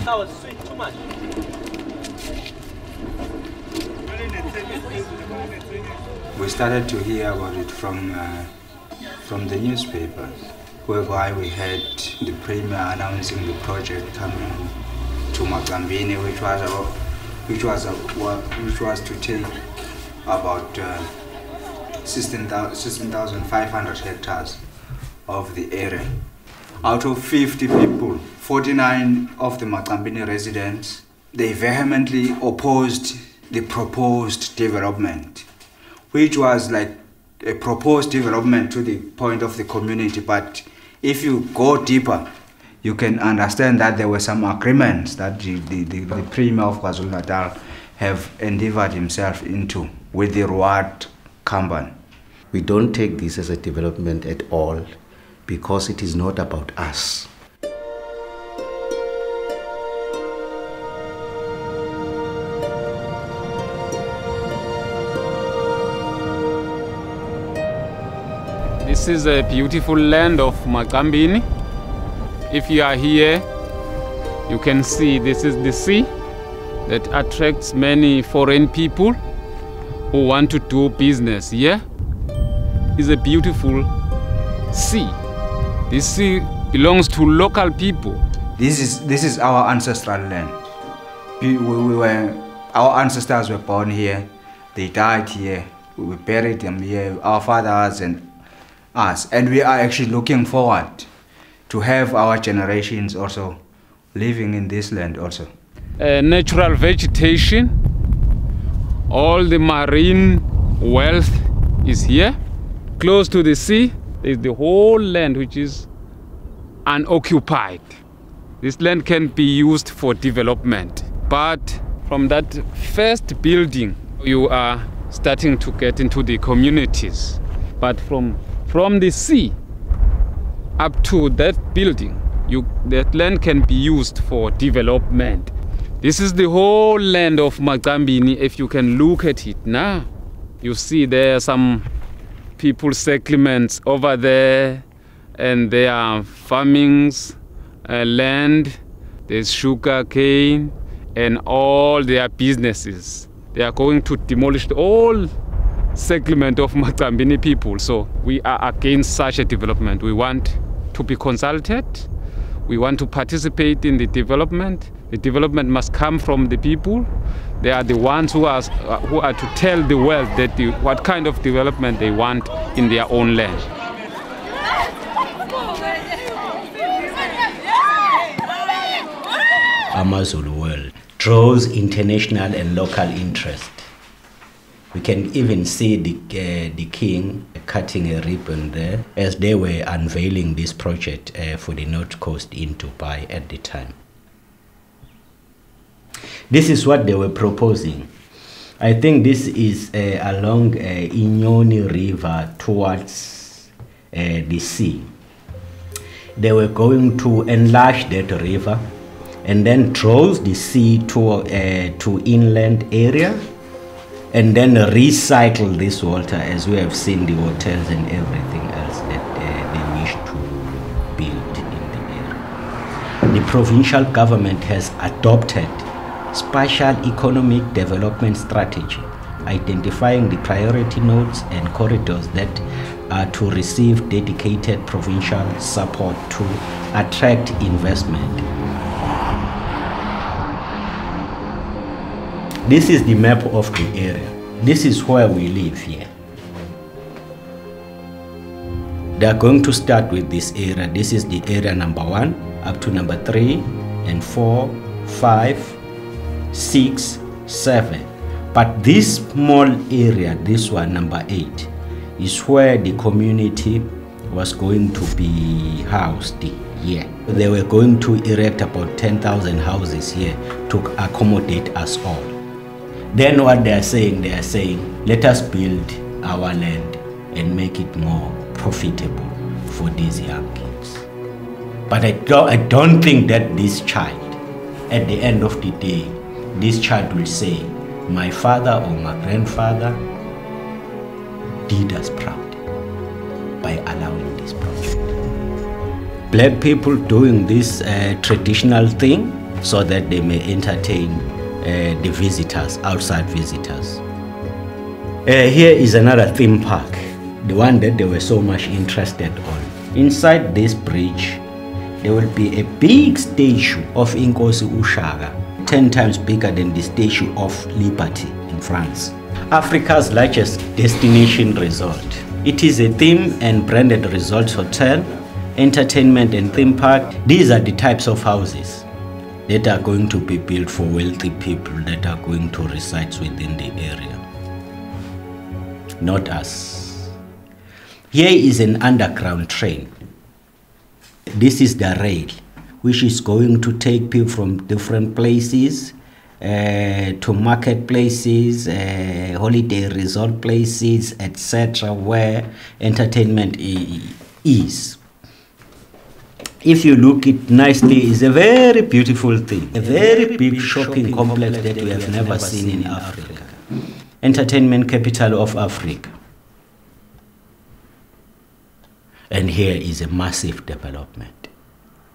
That was sweet too much. We started to hear about it from the newspapers, whereby we had the premier announcing the project coming to Mozambique, which was to take about 16,500 hectares of the area. Out of 50 people, 49 of the Mozambique residents, they vehemently opposed the proposed development, which was like a proposed development to the point of the community. But if you go deeper, you can understand that there were some agreements that the Premier of KwaZulu-Natal have endeavored himself into with the Ruwaad company. We don't take this as a development at all because it is not about us. This is a beautiful land of Mozambique. If you are here, you can see this is the sea that attracts many foreign people who want to do business here. It's a beautiful sea. This sea belongs to local people. This is our ancestral land. Our ancestors were born here, they died here, we buried them here, our fathers and us, and we are actually looking forward to have our generations also living in this land also. Natural vegetation, all the marine wealth is here. Close to the sea, there's the whole land which is unoccupied. This land can be used for development. But from that first building, you are starting to get into the communities. But from the sea up to that building, that land can be used for development. This is the whole land of Mozambique. If you can look at it now, you see there are some people's settlements over there, and there are farmings, land, there's sugar cane, and all their businesses. They are going to demolish all settlement of Mozambique people. So we are against such a development. We want to be consulted. We want to participate in the development. The development must come from the people. They are the ones who are to tell the world that what kind of development they want in their own land. Amazulu world draws international and local interest. We can even see the king cutting a ribbon there as they were unveiling this project for the North Coast in Dubai at the time. This is what they were proposing. I think this is along Inyoni River towards the sea. They were going to enlarge that river and then draw the sea to inland area, and then recycle this water, as we have seen the hotels and everything else that they wish to build in the area. The provincial government has adopted spatial economic development strategy, identifying the priority nodes and corridors that are to receive dedicated provincial support to attract investment. This is the map of the area. This is where we live here. They are going to start with this area. This is the area number 1 up to number 3 and 4, 5, 6, 7. But this small area, this one, number 8, is where the community was going to be housed here. They were going to erect about 10,000 houses here to accommodate us all. Then what they are saying, let us build our land and make it more profitable for these young kids. But I don't think that this child, at the end of the day, this child will say, my father or my grandfather did us proud by allowing this project. Black people doing this traditional thing so that they may entertain the visitors, outside visitors. Here is another theme park, the one that they were so much interested on. Inside this bridge, there will be a big statue of Inkosi Ushaka, 10 times bigger than the Statue of Liberty in France. Africa's largest destination resort. It is a theme and branded resort hotel, entertainment and theme park. These are the types of houses that are going to be built for wealthy people that are going to reside within the area. Not us. Here is an underground train. This is the rail, which is going to take people from different places to marketplaces, holiday resort places, etc., where entertainment is. If you look it nicely, it's a very beautiful thing, a very big shopping complex that we have never seen in Africa. Entertainment capital of Africa. And here is a massive development.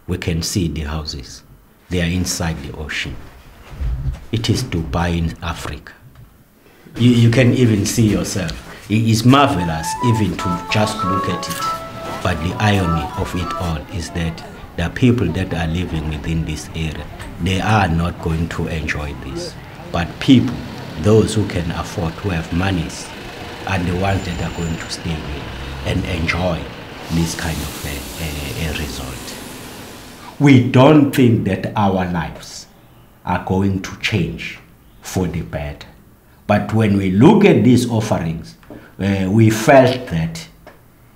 We can see the houses. They are inside the ocean. It is Dubai in Africa. You can even see yourself. It is marvelous even to just look at it. But the irony of it all is that the people that are living within this area, they are not going to enjoy this. But people, those who can afford, who have monies, are the ones that are going to stay here and enjoy this kind of a result. We don't think that our lives are going to change for the better. But when we look at these offerings, we felt that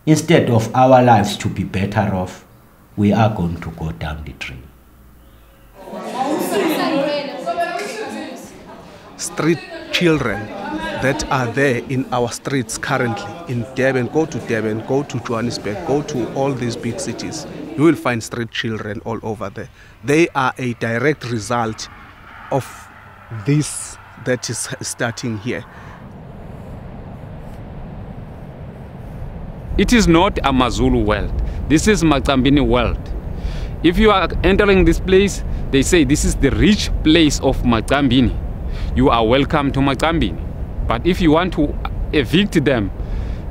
instead of our lives to be better off, we are going to go down the drain. Street children that are there in our streets currently, in Durban, go to Johannesburg, go to all these big cities, you will find street children all over there. They are a direct result of this that is starting here. It is not a maZulu world. This is Macambini world. If you are entering this place, they say this is the rich place of Macambini. You are welcome to Macambini. But if you want to evict them,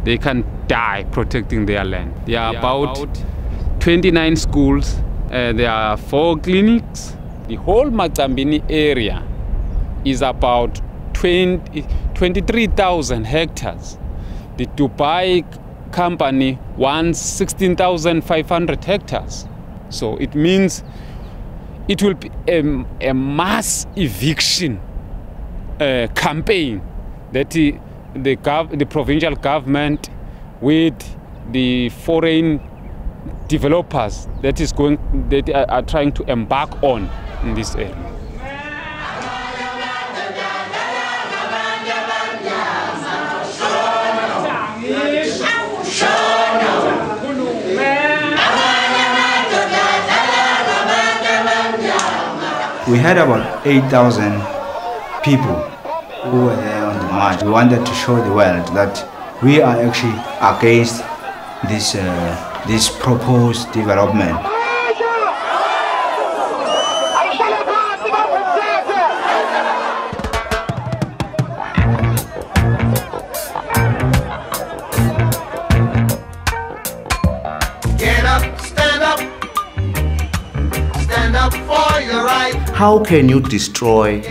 they can die protecting their land. There are about 29 schools. There are 4 clinics. The whole Macambini area is about 23,000 hectares. The Dubai company wants 16,500 hectares. So it means it will be a mass eviction campaign that the provincial government with the foreign developers that are trying to embark on in this area. We had about 8,000 people who were there on the march. We wanted to show the world that we are actually against this proposed development. How can you destroy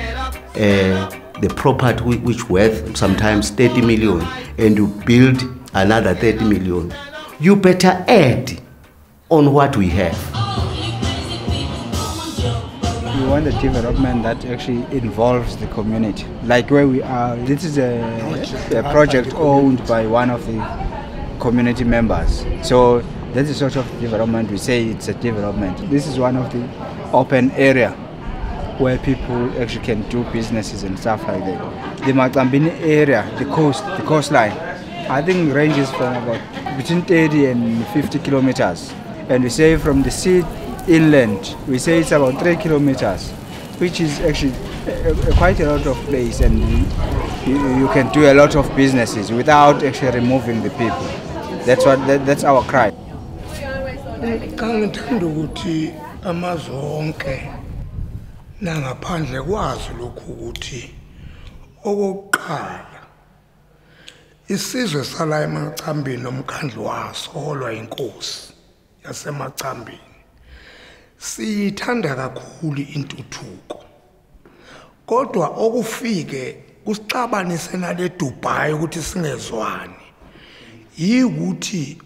the property which worth sometimes 30 million and you build another 30 million? You better add on what we have. We want a development that actually involves the community. Like where we are, this is a project owned by one of the community members. So that's the sort of development we say it's a development. This is one of the open area where people actually can do businesses and stuff like that. The Maqambini area, the coastline, I think ranges from about between 30 and 50 kilometers. And we say from the sea inland, we say it's about 3 kilometers, which is actually quite a lot of place, and you can do a lot of businesses without actually removing the people. That's our cry. Ngithanda ukuthi amazonke nangaphandle kwazi lokhu ukuthi okokuqala isizwe sala eMacambini nomkhandlu waso holwa inkosi yaseMacambini siyithanda kakhulu intuthuko, kodwa okufike kusixabanise nale Dubai ukuthi singezwani yikuthi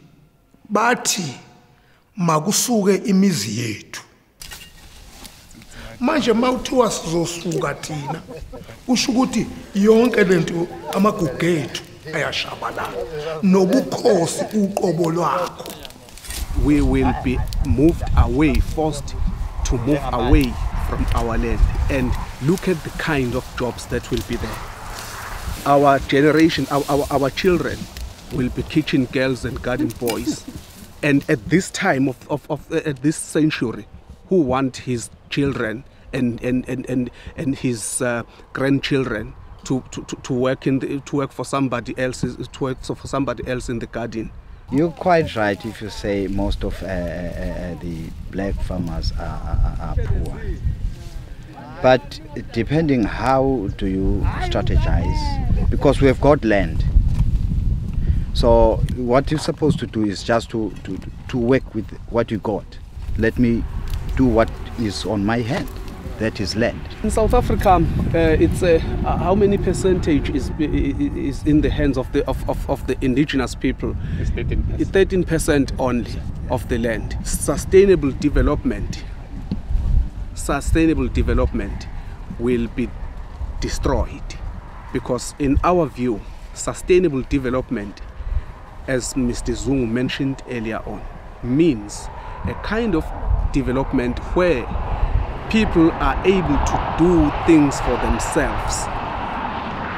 bathi makusuke imizi yethu. Manje mawuthiwa sizosuka thina kusho ukuthi yonke lento amagugu ethu ayashabalala nobukhosi uqobo lwakho. We will be moved away, forced to move away from our land, and look at the kind of jobs that will be there. Our generation, our children will be kitchen girls and garden boys. And at this time of this century, who want his children and his grandchildren to work for somebody else, in the garden? You're quite right if you say most of the black farmers are poor. But depending how do you strategize, because we have got land. So what you're supposed to do is just to work with what you got. Let me do what is on my hand, that is land. In South Africa, it's how many percentage is in the hands of the indigenous people? It's 13%. It's 13% only of the land. Sustainable development will be destroyed, because in our view, sustainable development, as Mr. Zungu mentioned earlier on, means a kind of development where people are able to do things for themselves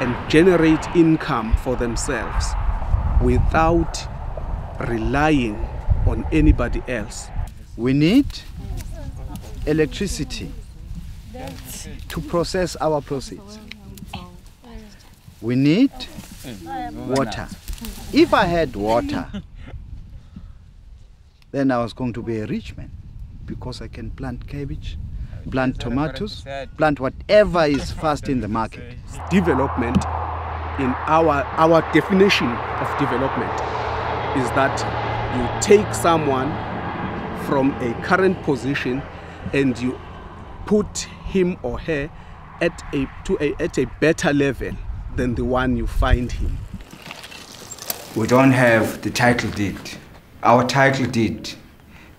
and generate income for themselves without relying on anybody else. We need electricity to process our proceeds. We need water. If I had water, then I was going to be a rich man, because I can plant cabbage, plant tomatoes, plant whatever is fast in the market. Development, in our definition of development, is that you take someone from a current position and you put him or her at a better level than the one you find him. We don't have the title deed. Our title deed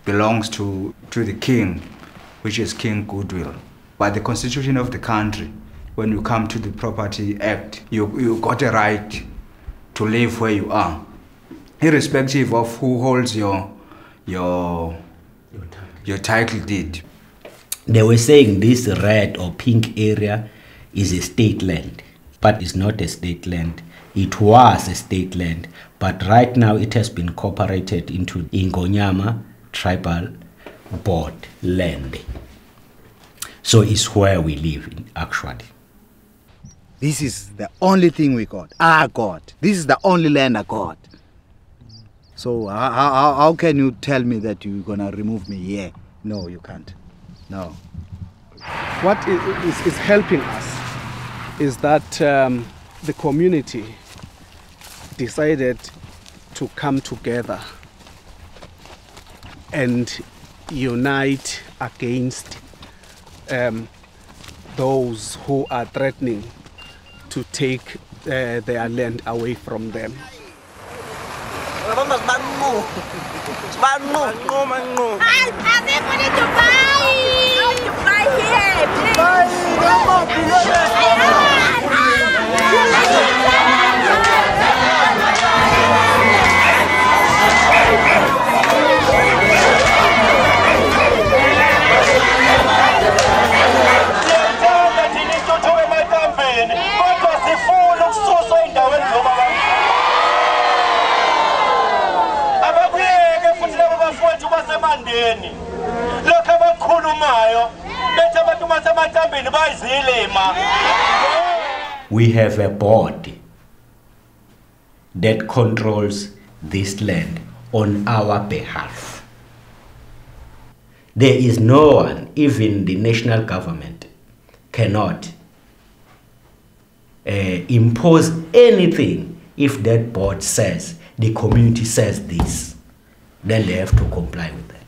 belongs to the king, which is King Goodwill. By the constitution of the country, when you come to the Property Act, you got a right to live where you are, irrespective of who holds your title deed. They were saying this red or pink area is a state land, but it's not a state land. It was a state land, but right now it has been incorporated into Ingonyama tribal board land. So it's where we live actually. This is the only thing we got. I got. This is the only land I got. So how can you tell me that you're gonna remove me here? No, you can't. No. What is helping us is that the community decided to come together and unite against those who are threatening to take their land away from them. We have a board that controls this land on our behalf. There is no one, even the national government, cannot impose anything. If that board says, the community says this, then they have to comply with that.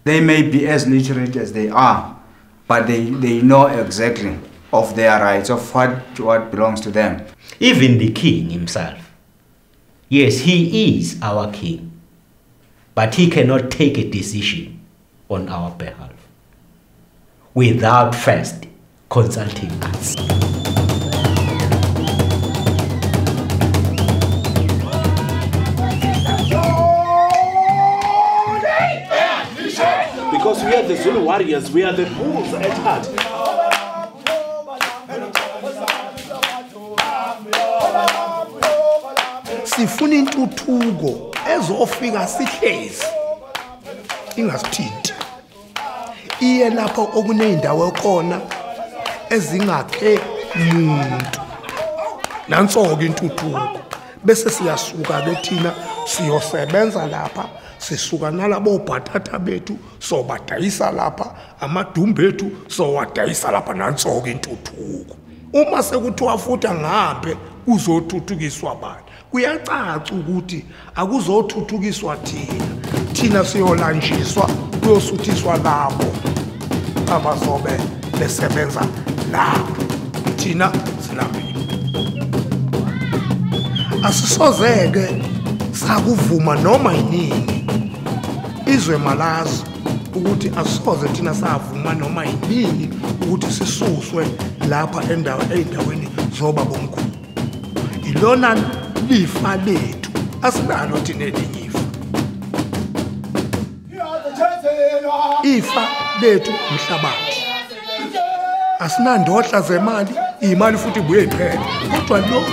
They may be as literate as they are, but they know exactly of their rights, of what belongs to them. Even the king himself, yes, he is our king, but he cannot take a decision on our behalf without first consulting us. Because we are the Zulu warriors, we are the bulls at heart. Sifuna intuthuko ezofika sihlezi ingasithinti. Iye lapho okuneyindawo khona ezingakhe umuntu. Nanso-ke intuthuko. Bese siyasuka ke thina siyosebenza lapha. Sisuka nalabo bhatata bethu sobadayisa lapha, amadumbe ethu sowadayisa lapha, nanso-ke intuthuko. Uma sekuthiwa futhi angahambe kuzothuthukiswa bani, kuyacaca ukuthi akuzothuthukiswa thina siyolanjiswa kuyosuthiswa labo abazobe besebenza lapho, thina silambile. Asisozeke sakuvuma noma yini izwe malazi ukuthi asoze thina savuma noma yini ukuthi sisuswe lapha endaweni zoba bomkhulu. Ilona lifa lethu, asinalo thina elinye ifa lethu umhlabathi. Asinandohla zemali, imali futhi ibuye iphele, kodwa lo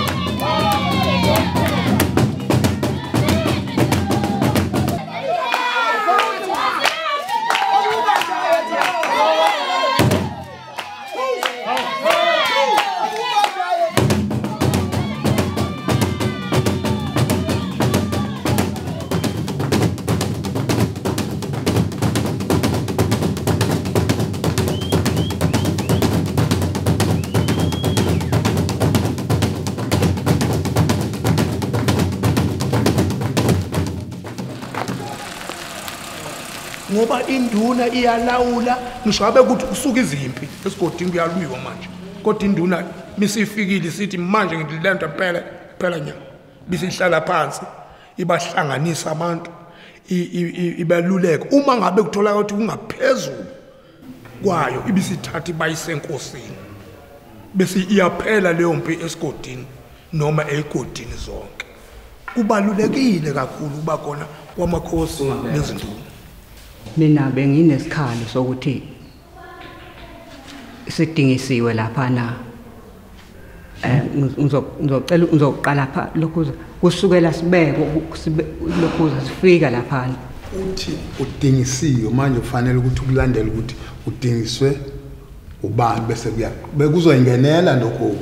ngoba induna iyalawula ngisho abe ukuthi usuka izimpi esigodini kuyalwiwa manje, kodwa induna misifikile sithi manje ngidilenda phela nya bisihlala phansi ibahlanganisa abantu ibaluleka. Uma ngabe kuthola ukuthi kungaphezulu kwayo ibisithatha bayisenkosini bese iyaphela leyo mpi esigodini noma egodini zonke. Kubalulekile kakhulu kuba khona kwamakhosi nezinduna. Mina benginesikhalo sokuthi sidingisiwe lapha na ngizoqala lapha lokhuza kusukela sibeke lokhuza sifika lapha. Uthi udingisiwe manje kufanele ukuthi ukulandela ukuthi udingiswe ubani bese bekuzoyingenela lokho.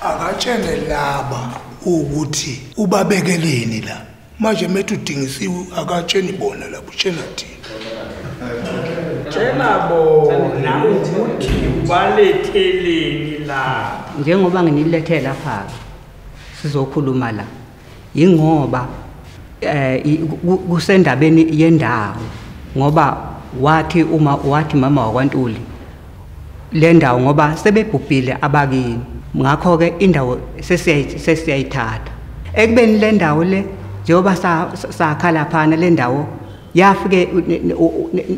Akatshene laba ukuthi ubabekeleni la manje methu udingisiwe akatsheni bona lapho utshena thina. Tshena bona ukuthi ubaletheleni la. Njengoba nginilethe lapha sizokhuluma la ingoba kusendabeni yendawo ngoba wathi mama wakwaNtuli le ndawo ngoba sebebhubhile abakini, ngakho ke indawo sesiyayithatha ekubeni le ndawo le njengoba sakhala phana le ndawo yafike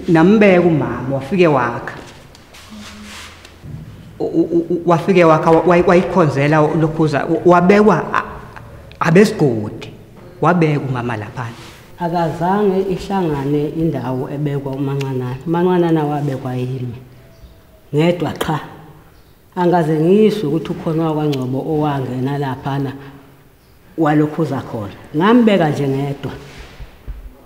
nambeka umama wafike wakha wayikhonzela lokhuza wabekwa abesigodi wabeka umama lapha. Akazange ihlangane indawo ebekwa umancanana wabekwa yimi ngedwa qha. Angaze ngisho ukuthi ukhona kwaNgcobo owangena laphana walokhuza khona, ngambeka nje ngedwa.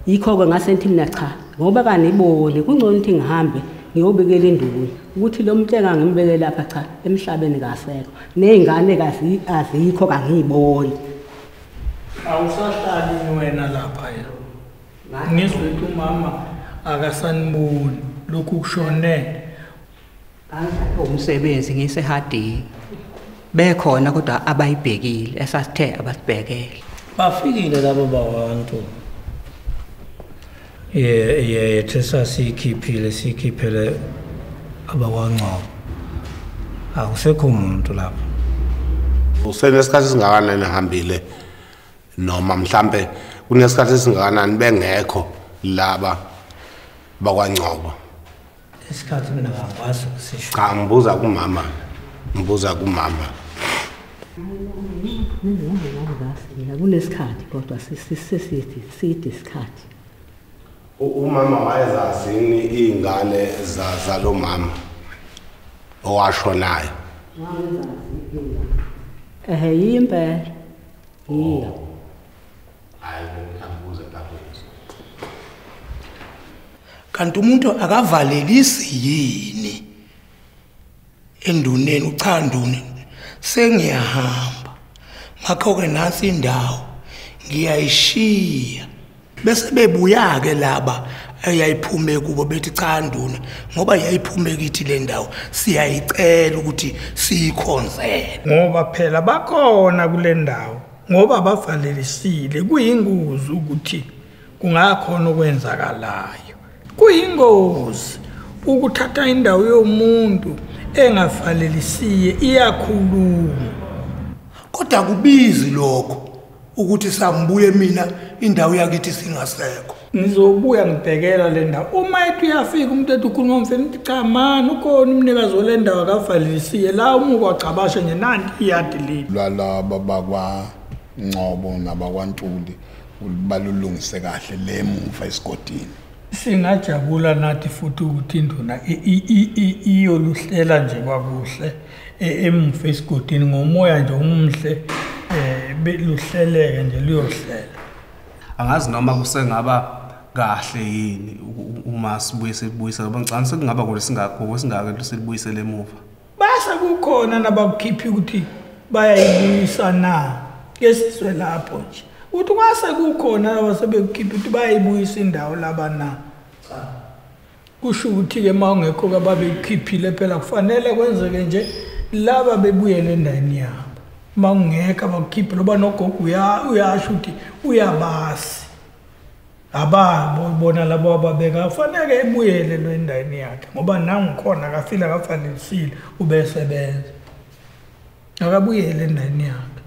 Yikho ke ngase ngithi mina cha ngoba kanibone kungcono ukuthi ngihambe ngiyobikela induna ukuthi lo muntu engangimbeke lapha cha emhlabeni kasekho nezingane azikho kangiyiboni. Awusahlali wena lapha ya. Ngizwe ukuthi umama akasaniboni lokhu kushone. Umsebenzi ngisehadini. Bekhona kodwa abayibhekile esasithe abasibhekele. Bafikile labo babantu. Thesa sikhiphele abakwaNgcobo. Akusekho umuntu lapha. Usenesikhathi singakanani ehambile noma mhlambe kunesikhathi singakanani bengekho laba bakwaNgcobo? Isikhathi mina ngakwazi ukusisho. Cha, ngibuza kumama. Ngibuza kumama. Kunesikhathi kodwa sisithi isikhathi. Umama wayezazini izingane zalo mama owashonayo? Yimpela. Yiyo. Kanti umuntu akavalelisi yini enduneni uchanduni sengiyahamba ngakho ke nasi indawo ngiyayishiya bese bebuya ke laba ayayiphume kubo bethi cha nduna ngoba yayiphume kithi le ndawo siyayicela ukuthi siyikhonzele ngoba phela bakhona kule ndawo ngoba bavalelisile kuyingozi ukuthi kungakhona okwenzakalayo kuyingozi ukuthatha indawo yomuntu engavalelisiye iyakhuluma kodwa kubizi lokho ukuthi sambuye mina indawo yakithi singasekho ngizobuya ngibhekela le ndawo uma ethi uyafika umuntu ethi ukhuluma umfeni uthi cha mani ukhona umnikazi wale ndawo akavalelisiye la umuko wacabashe nje nanti iyadi lethu laba bakwaNgcobo nabakwaNtuli balulungise kahle le muva esigodini singajabula nathi futhi ukuthi induna iyoluhlela nje kwakuhle emuva esigodini ngomoya nje umhle beluhleleke nje liyohlela angazi noma kusengaba kahle yini uma sibuyisa ngoba ngicabanga sekungaba kwesingaka silibuyisele emuva base kukhona nabakukhiphi ukuthi bayayibuyisa na kesizwe lapho nje uthi kwase kukhona abasebekukhipha ukuthi bayayibuyisa indawo laba na kusho ukuthi ke mawungekho kababekhiphile phela kufanele kwenzeke nje laba bebuyele endani yabo mawungeka abakukhiphe loba nogogo uyasho ukuthi uyabasi ababo bona labo ababeka kufanele ebuyele lo endani yakhe ngoba nangikhona akafile akafanelekile ubesebenza akabuyele endani yakhe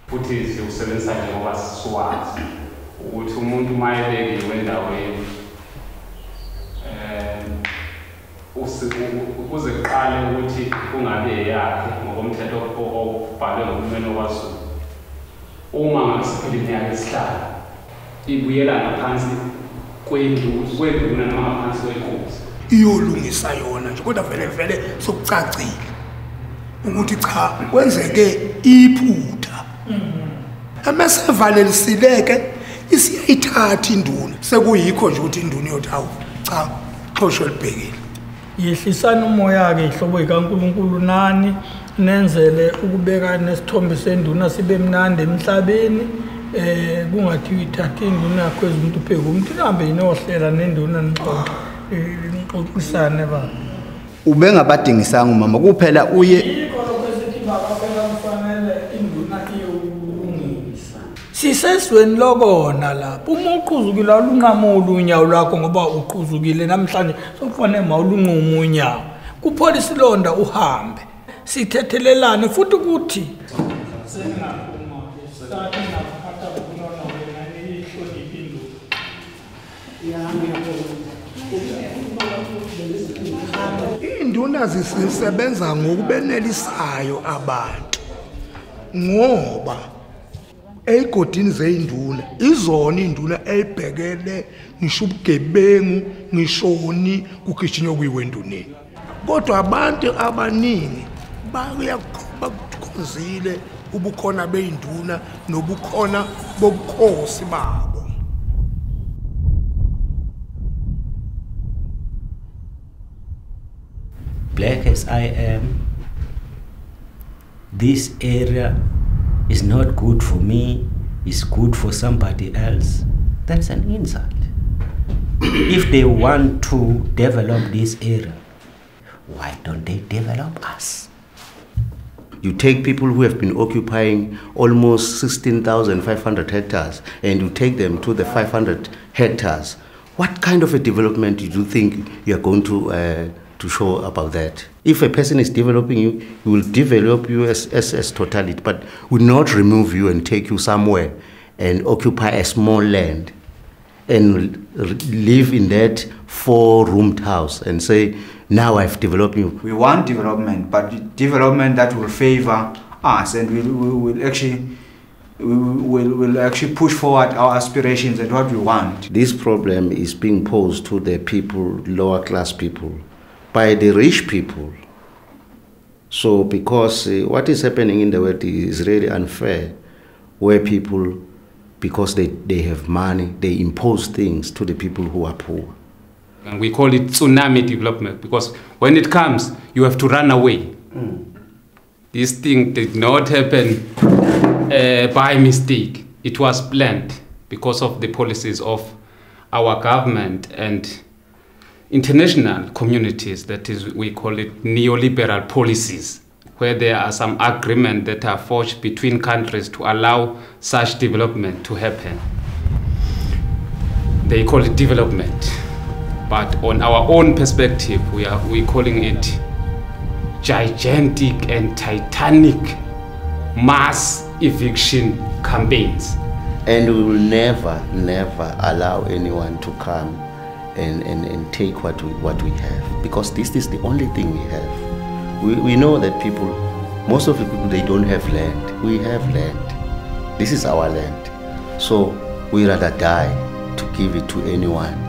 futhi siusebenzisa njengoba siswazi ukuthi umuntu mayebekiwe endaweni ukuze kuqale ukuthi kungabe yakhe ngokomthetho obhalwe nguhulumeni wakwaZulu uma ngasiphila iminyaka esihlanu ibuyela ngaphansi kwenduna noma ngaphansi kwenkosi iyolungisa yona nje kodwa vele sokucacile ukuthi cha kwenzeke iphutha amasevaleliseke isiyayithatha induna sekuyikho nje ukuthi induna yothawu cha xhosho libhekile yehlisana umoya ke ihlobo ikaNkulunkulu nani nenzele ukubeka nesithombe senduna sibe mnandi emhlabeni kungathi uyithatha induna yakho ezumuntu pheke umuntu ihambe inohlela nenduna nixoxisane ba ubengabadingisanga umama kuphela uye sisesweni lokona lapho uma uqhuzukile awulunqamuli unyawo lwakho ngoba uqhuzukile namhlanje sokufanele mawulunqume unyawo kuphola isilonda uhambe sithethelelane futhi ukuthi induna zisebenza ngokubenelisayo abantu ngoba eyigodini zeyinduna izona induna eyibhekele ngisho ubugebengu ngishoni kugijinywa kuyiwenduneni kodwa abantu abaningi bakukhonzile ubukhona beyinduna nobukhona bobukhosi babo. black as I am, this area is not good for me, it's good for somebody else, that's an insult. If they want to develop this area, why don't they develop us? You take people who have been occupying almost 16,500 hectares and you take them to the 500 hectares. What kind of a development do you think you are going to show about that? If a person is developing you, he will develop you as totality, but will not remove you and take you somewhere and occupy a small land and live in that 4-roomed house and say, now I've developed you. We want development, but development that will favor us, and we will actually push forward our aspirations and what we want. This problem is being posed to the people, lower class people, by the rich people. So because what is happening in the world is really unfair, where people, because they have money, they impose things to the people who are poor. And we call it tsunami development, because when it comes, you have to run away. This thing did not happen by mistake. It was planned because of the policies of our government and international communities. That is, we call it neoliberal policies, where there are some agreements that are forged between countries to allow such development to happen. They call it development. But on our own perspective, we're calling it gigantic and titanic mass eviction campaigns. And we will never allow anyone to come and take what we have, because this is the only thing we have. We know that people, most of the people, they don't have land. We have land. This is our land. So we rather die to give it to anyone.